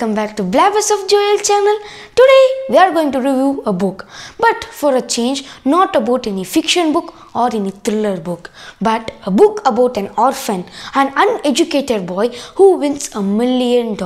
welcome back to Blabbers of Joel channel. Today we are going to review a book, but for a change not about any fiction book or any thriller book, but a book about an orphan, an uneducated boy who wins $1 million.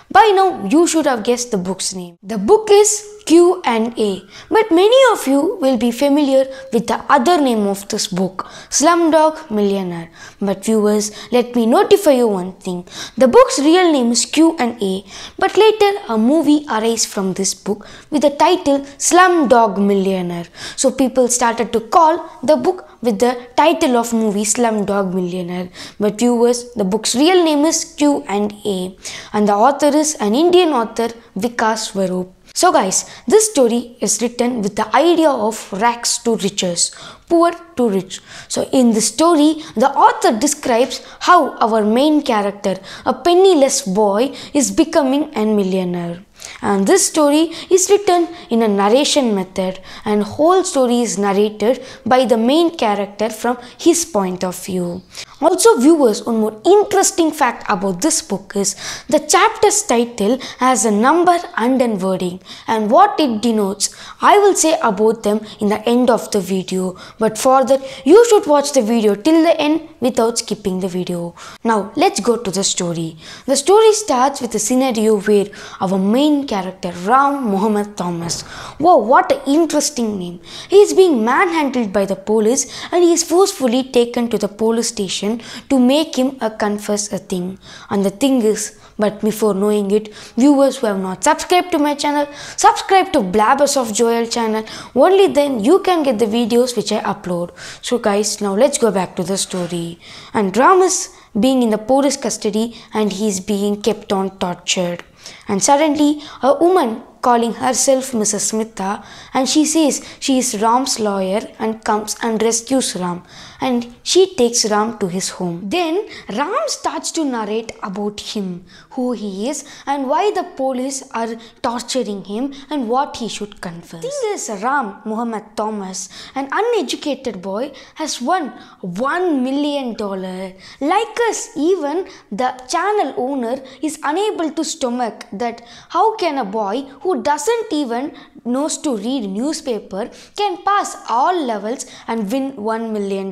By now you should have guessed the book's name. The book is Q&A, but many of you will be familiar with the other name of this book, Slumdog Millionaire. But viewers, let me notify you one thing. The book's real name is Q&A, but later a movie arose from this book with the title Slumdog Millionaire. So people started to call the book with the title of movie Slumdog Millionaire. But viewers, the book's real name is Q&A, and the author is an Indian author, Vikas Swarup. So guys, this story is written with the idea of rags to riches, poor to rich. So in this story, the author describes how our main character, a penniless boy, is becoming a millionaire. And this story is written in a narration method, and whole story is narrated by the main character from his point of view. Also viewers, one more interesting fact about this book is the chapter's title has a number and a wording, and what it denotes I will say about them in the end of the video, but for that you should watch the video till the end without skipping the video. Now let's go to the story. The story starts with a scenario where our main character Ram Mohammed Thomas. Wow, what an interesting name. He is being manhandled by the police and he is forcefully taken to the police station to make him confess a thing. And the thing is, but before knowing it, viewers who have not subscribed to my channel, subscribe to Blabbers of Joel channel. Only then you can get the videos which I upload. So guys, now let's go back to the story. And Ram is being in the police custody and he is being kept on tortured. And suddenly a woman calling herself Mrs. Smita, and she says she is Ram's lawyer and comes and rescues Ram, and she takes Ram to his home. Then Ram starts to narrate about him, who he is and why the police are torturing him and what he should confess. The thing is, Ram Mohammed Thomas, an uneducated boy, has won $1 million. Like us, even the channel owner is unable to stomach that how can a boy who doesn't even knows to read newspaper can pass all levels and win $1 million.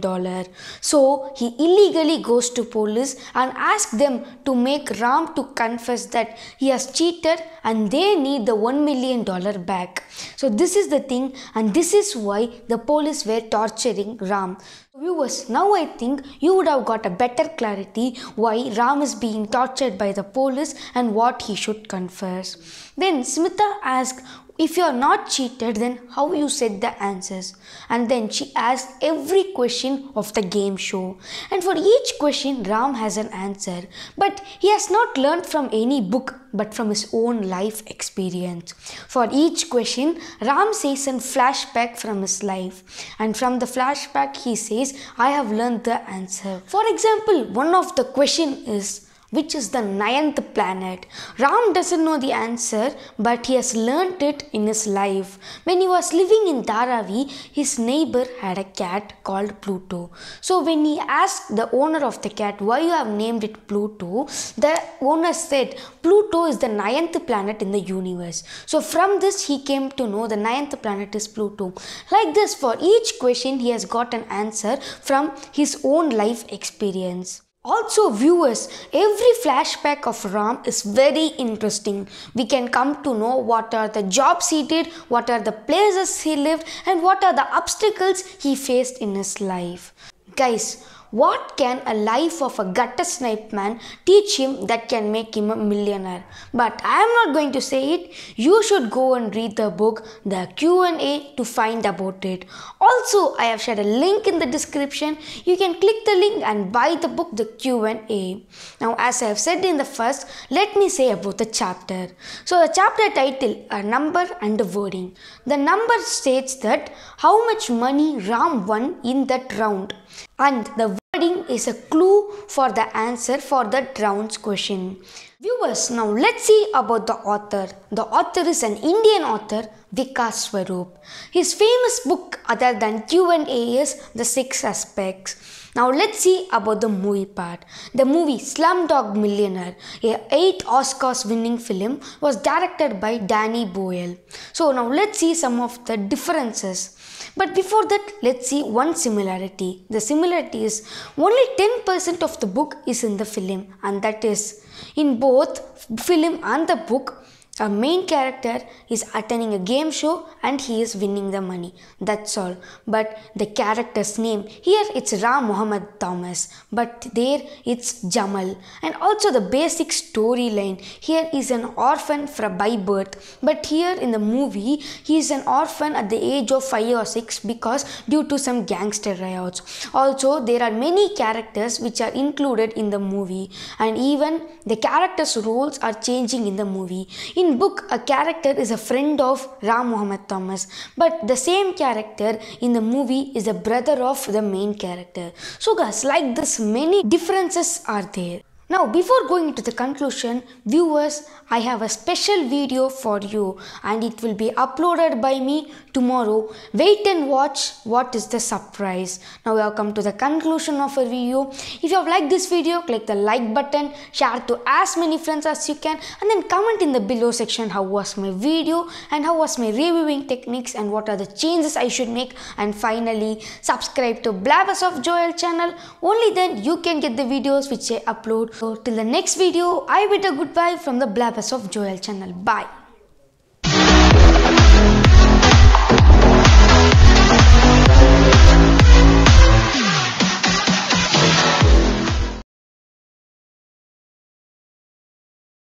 So he illegally goes to police and asks them to make Ram to confess that he has cheated and they need the $1 million back. So this is the thing, and this is why the police were torturing Ram. Viewers, now I think you would have got a better clarity why Ram is being tortured by the police and what he should confess. Then Smita asked, if you are not cheated, then how you said the answers? And then she asked every question of the game show. And for each question, Ram has an answer. But he has not learned from any book, but from his own life experience. For each question, Ram says a flashback from his life. And from the flashback, he says, I have learned the answer. For example, one of the question is, which is the 9th planet? Ram doesn't know the answer, but he has learnt it in his life. When he was living in Dharavi, his neighbor had a cat called Pluto. So when he asked the owner of the cat why you have named it Pluto, the owner said Pluto is the 9th planet in the universe. So from this he came to know the 9th planet is Pluto. Like this, for each question he has got an answer from his own life experience. Also viewers, every flashback of Ram is very interesting. We can come to know what are the jobs he did, what are the places he lived, and what are the obstacles he faced in his life. Guys, what can a life of a gutter snipe man teach him that can make him a millionaire? But I am not going to say it. You should go and read the book, the Q&A, to find about it. Also, I have shared a link in the description. You can click the link and buy the book, the Q&A. Now, as I have said in the first, let me say about the chapter. So, the chapter title, a number and a wording. The number states that how much money Ram won in that round. And the wording is a clue for the answer for that round's question. Viewers, now let's see about the author. The author is an Indian author, Vikas Swarup. His famous book other than Q&A is The Six Aspects. Now let's see about the movie part. The movie Slumdog Millionaire, a 8 Oscars winning film, was directed by Danny Boyle. So now let's see some of the differences. But before that, let's see one similarity. The similarity is only 10% of the book is in the film, and that is in both film and the book. A main character is attending a game show and he is winning the money. That's all. But the character's name, here it's Ram Mohammed Thomas, but there it's Jamal. And also the basic storyline, here is an orphan by birth, but here in the movie he is an orphan at the age of 5 or 6 because due to some gangster riots. Also there are many characters which are included in the movie, and even the characters' roles are changing in the movie. In book, a character is a friend of Ram Mohammed Thomas, but the same character in the movie is a brother of the main character. So guys, like this, many differences are there. Now before going into the conclusion, viewers, I have a special video for you and it will be uploaded by me tomorrow. Wait and watch what is the surprise. Now we have come to the conclusion of our video. If you have liked this video, click the like button, share to as many friends as you can, and then comment in the below section how was my video and how was my reviewing techniques and what are the changes I should make, and finally subscribe to Blabbers of Joel channel. Only then you can get the videos which I upload. So till the next video, I bid a goodbye from the Blabbers of Joel channel. Bye.